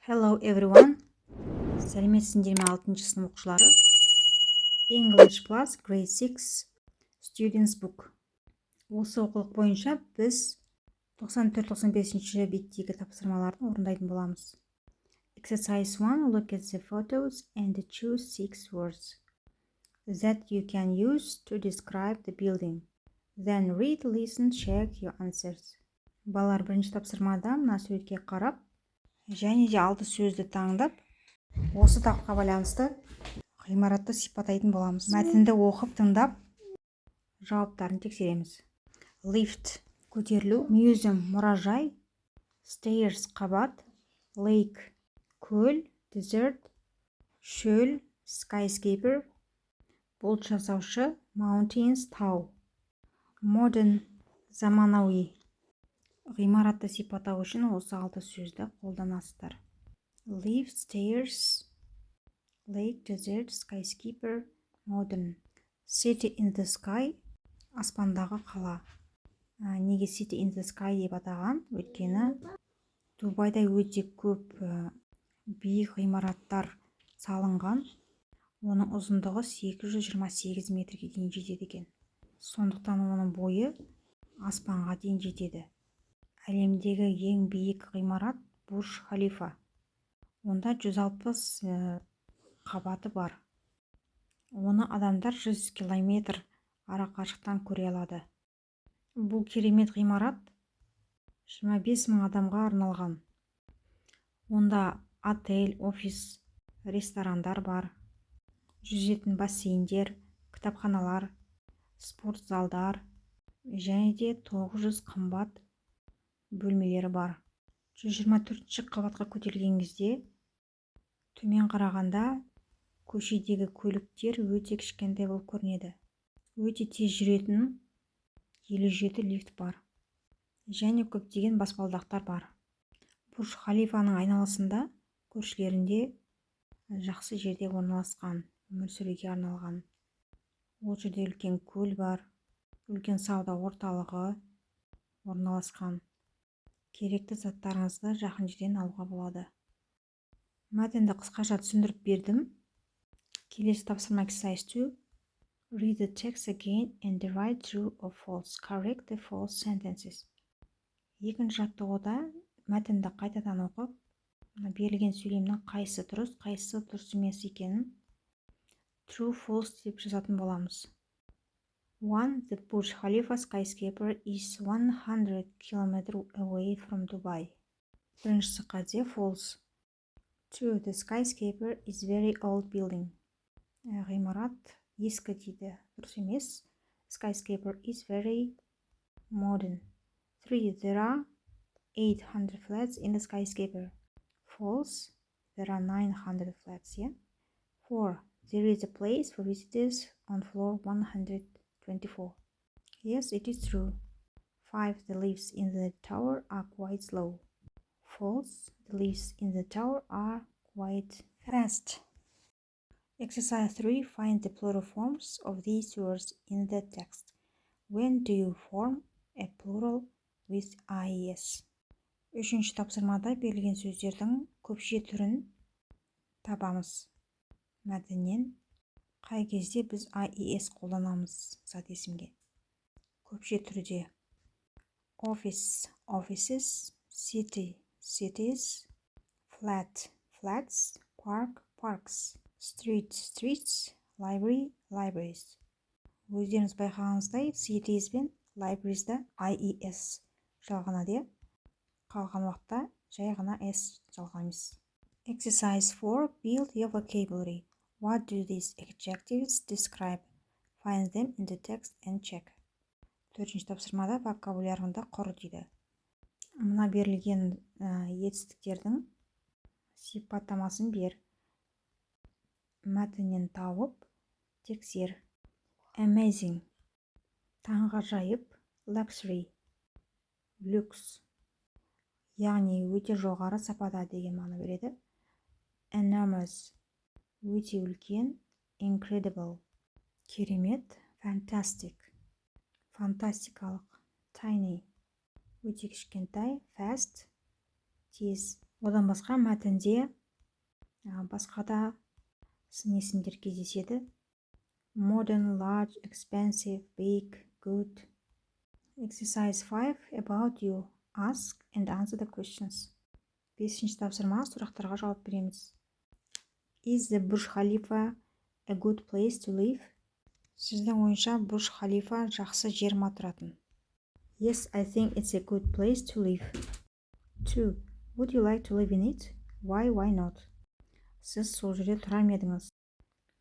Hello everyone. Сәлеметсіңдер ме 6-шы сынып оқушылары? English Plus Grade 6 Students Book. Осы оқулық бойынша біз 94-95-ші беттегі тапсырмаларды орындайтын боламыз. Exercise 1. Look at the photos and choose 6 words that you can use to describe the building. Then read, listen, check your answers. Балалар, бірінші тапсырмада мына суретке қарап, және де 6 сөзді таңдап, осы тақырыпқа байланысты ғимаратты сипаттайтын боламыз. Мәтінді оқып, тыңдап, жауаптарын тексереміз. Lift – көтерілу, museum – мұражай, stairs – қабат, lake – көл, desert – шөл, skyscraper – бұлт жасаушы, mountains – тау, modern – заманауи. Ғимаратты сипаттау үшін осы 6 сөзді қолданасыздар. Lift, stairs, lake, desert, skyscraper, modern. City in the sky – аспандағы қала. Неге City in the sky деп атаған? Өйткені Дубайда өте көп биік ғимараттар салынған. Оның ұзындығы 828 метрге дейін жетеді екен. Сондықтан оның бойы аспанға дейін жетеді. Әлемдегі ең биік ғимарат Бурж Халифа. Онда 160 қабаты бар. Оны адамдар 100 километр арақашықтан көре алады. Бұл керемет ғимарат 25 000 адамға арналған. Онда отель, офис, ресторандар бар. Жүзетін бассейндер, кітапханалар, спорт залдар және де 900 қымбат бөлмелері бар. 124-ші қабатқа көтерілген кезде төмен қарағанда көшедегі көліктер өте кішкентай болып көрінеді. Өте тез жүретін 57 лифт бар. Және көптеген баспалдақтар бар. Бурж Халифаның айналасында көршілерінде жақсы жерде орналасқан, өмір сүруге арналған. Ол жерде үлкен көл бар, үлкен сауда орталығы орналасқан. Керекті заттарыңызды жақын жерден алуға болады. Мәтінді қысқаша түсіндіріп бердім. Келесі тапсырма exercise 2. Read the text again and write true or false. Correct the false sentences. Екінші жаттығуда мәтінді қайтадан оқып, берілген сөйлемнің қайсысы дұрыс, қайсысы дұрыс емес екенін true false деп жазатын боламыз. 1. The Burj Khalifa skyscraper is 100 km away from Dubai. Біріншісі қате, false. 2. The skyscraper is very old building. Ғимарат ескі дейді, дұрыс емес. Skyscraper is very modern. 3. There are 800 flats in the skyscraper. False. There are 900 flats. 4. There is a place for visitors on floor 124. Yes, it is true. 5. The lifts in the tower are quite slow. False. The lifts in the tower are quite fast. Exercise 3. Find the plural forms of these words in the text. When do you form a plural with IES? Үшінші тапсырмада берілген сөздердің көпше түрін табамыз. Мәтіннен қай кезде біз IES қолданамыз зат есімге? Көпше түрде office, offices, city, cities, flat, flats, park, parks, street, streets, library, libraries. Өздеріңіз байқағаныңыздай cities бен libraries'да IES жалғанады. Қалған уақытта жай ғана S жалғаймыз. Exercise 4. Build your vocabulary. What do these adjectives describe? Find them in the text and check. Төртінші тапсырмада вокабулярыңды құр дейді. Мына берілген етістіктердің сипаттамасын бер. Мәтіннен тауып, тексер. Amazing. Таңғажайып. Luxury. Люкс. Яғни өте жоғары сапада деген мағына береді. Enormous. Өте үлкен. Incredible. Керемет. Fantastic. Фантастикалық. Tiny. Өте кішкентай. Fast. Тез. Одан басқа мәтінде басқа да сын есімдер кездеседі. Modern, large, expensive, big, good. Exercise 5. About you. Ask and answer the questions. 5-ші тапсырма, сұрақтарға жауап береміз. Is the Burj Khalifa a good place to live? Сіздің ойынша Бурж Халифа жақсы жер ма тұратын? Yes, I think it's a good place to live. 2. Would you like to live in it? Why not? Сіз сол жерде тұрар ма едіңіз?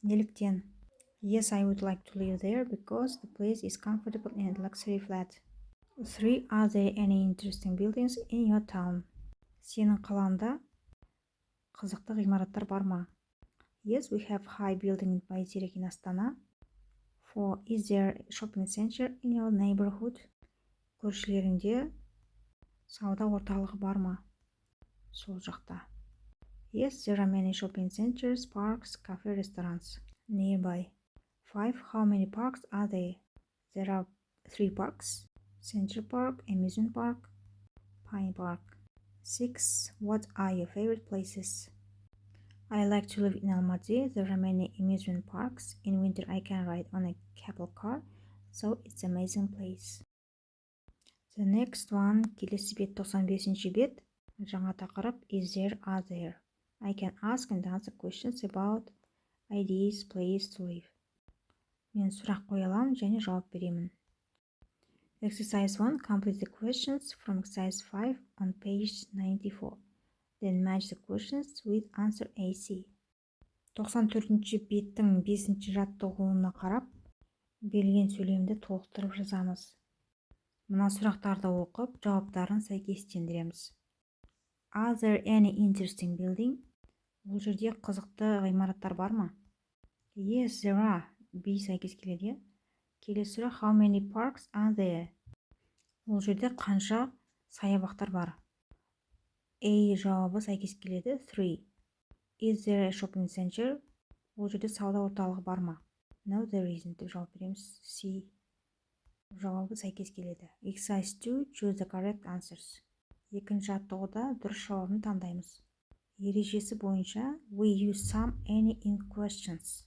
Неліктен? Yes, I would like to live there because the place is comfortable and luxury flat. 3. Are there any interesting buildings in your town? Сенің қалаңда қызықты ғимараттар бар ма? Yes, we have high building in Бәйтерек in Астана. 4. Is there a shopping center in your neighborhood? Көршілеріңде сауда орталығы бар ма? Сол жақта. Yes, there are many shopping centers, parks, cafe, restaurants nearby. 5. How many parks are there? There are 3 parks. Central Park, Amusement Park, Pine Park. 6. What are your favorite places? I like to live in Almaty. There are many amusement parks. In winter I can ride on a cable car, so it's an amazing place. The next one, келесі бет 95-ші бет. Жаңа тақырып is there, are there. I can ask and answer questions about ideas, place to live. Мен сұрақ қоя аламын және жауап беремін. Exercise 1. Complete the questions from exercise 5 on page 94. Then match the questions with answer AC. 94-ші беттің 5-ші жаттығуына қарап, берілген сөйлемді толықтырып жазамыз. Мына сұрақтарды оқып, жауаптарын сәйкестендіреміз. Are there any interesting building? Бұл жерде қызықты ғимараттар бар ма? Yes, there are. B сәйкес келеді. Келесі сұрақ, how many parks are there? Бұл жерде қанша саябақтар бар? A жауабы сәйкес келеді. 3. Is there a shopping center? Бұл жерде сауда орталығы бар ма? No, there isn't деп жауап береміз. C жауабы сәйкес келеді. Exercise 2. Choose the correct answers. Екінші жаттығуда дұрыс жауабын таңдаймыз. Ережесі бойынша we use some, any in questions.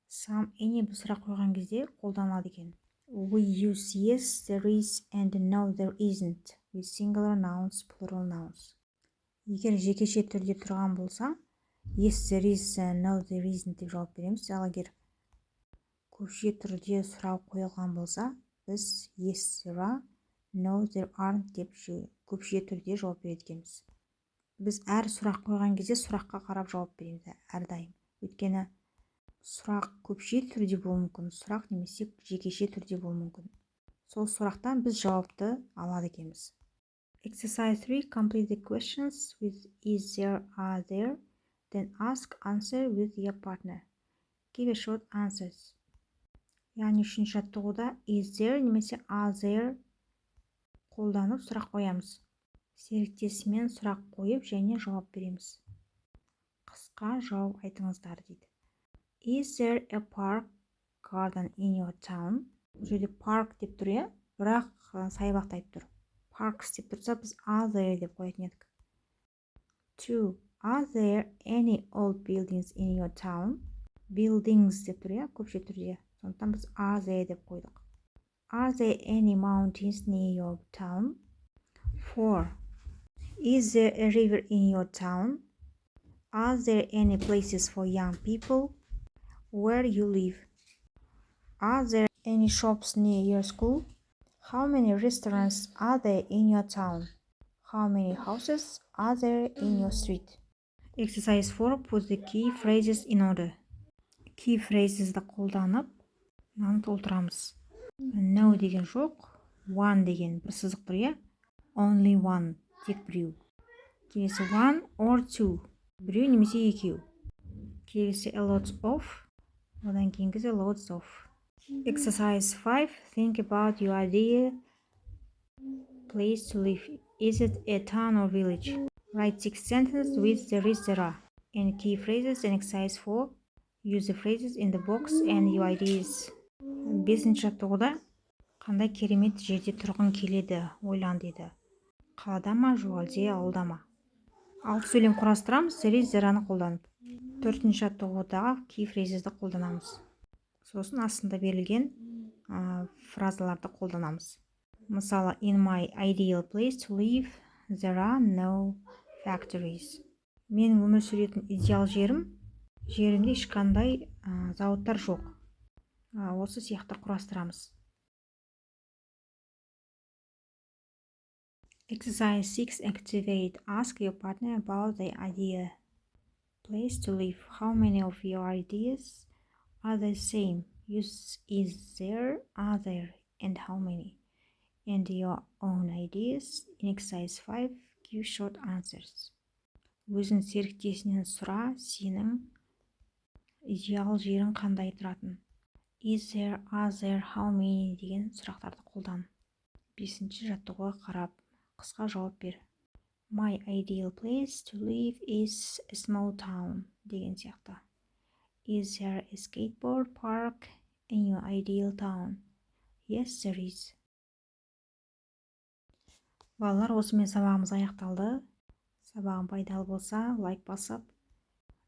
Some, any бұл сұрақ қойған кезде қолданылады екен. We use yes, there is, and no, there isn't with singular nouns, plural nouns. Егер жекеше түрде тұрған болса, yes, there is, no, there isn't деп жауап береміз. Ал егер көпше түрде сұрау қойылған болса, біз yes, there are, no, there aren't деп көпше түрде жауап беретінбіз. Біз әр сұрақ қойған кезде сұраққа қарап жауап береміз әрдайым. Өйткені сұрақ көпше түрде болуы мүмкін, сұрақ немесе жекеше түрде болуы мүмкін. Сол сұрақтан біз жауапты алады екенбіз. Exercise 3. Complete the questions with is there, are there, then ask, answer with your partner. Give a short answers. Яғни үшінші жаттығуда is there немесе are there қолданып сұрақ қоямыз. Серіктесімен сұрақ қойып және жауап береміз. Қысқа жауап айтыңыздар дейді. Is there a park garden in your town? Бұл жерде park деп тұр, бірақ саябақ айтып тұр. Parks деп тұрса, біз are there деп қоятын едік. 2. Are there any old buildings in your town? Buildings деп тұр, көпше түрде. Сондықтан біз are there деп қойдық. Are there any mountains near your town? 4. Is there a river in your town? Are there any places for young people where you live? Are there any shops near your school? How many restaurants are there in your town? How many houses are there in your street? Exercise 4. Put the key phrases in order. Key phrases-ді қолданып, мынаны толтырамыз. No деген жоқ, one деген бір сызық тұр, only one, тек біреу. Келесі one or two, біреу немесе екеу. Келесі a lot of, одан кейінгісі lots of. Exercise 5. Think about your ideal place to live. Is it a town or village? Write 6 sentences with there is, there are. And key phrases in exercise 4. Use the phrases in the box and your ideas. 5-ші жаттығуда қандай керемет жерде тұрғың келеді, ойлан деді. Қалада ма, жоқ әлде ауылда ма? Алты сөйлем құрастырамыз, there is, there-аны қолданып. Төртінші жаттығудағы key phrasesді қолданамыз. Сосын астында берілген фразаларды қолданамыз. Мысалы, in my ideal place to live, there are no factories. Менің өмір сүретін идеал жерімде ешқандай зауыттар жоқ. Осы сияқты құрастырамыз. Exercise 6. Activate. Ask your partner about the ideal place to live. How many of your ideas are the same? Is there, are there, and how many? And your own ideas. In exercise 5, give short answers. Өзің серіктесінен сұра, сенің идеал жерің қандай тұратын. Is there, are there, how many деген сұрақтарды қолдан. Бесінші жаттығуға қарап, қысқа жауап бер. My ideal place to live is a small town деген сияқты. Is there a skateboard park in your ideal town? Yes, there is. Балалар, осымен сабағымыз аяқталды. Сабағым пайдалы болса, лайк басып,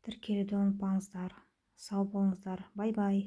тіркелуді ұмытпаңыздар. Сау болыңыздар. Бай-бай.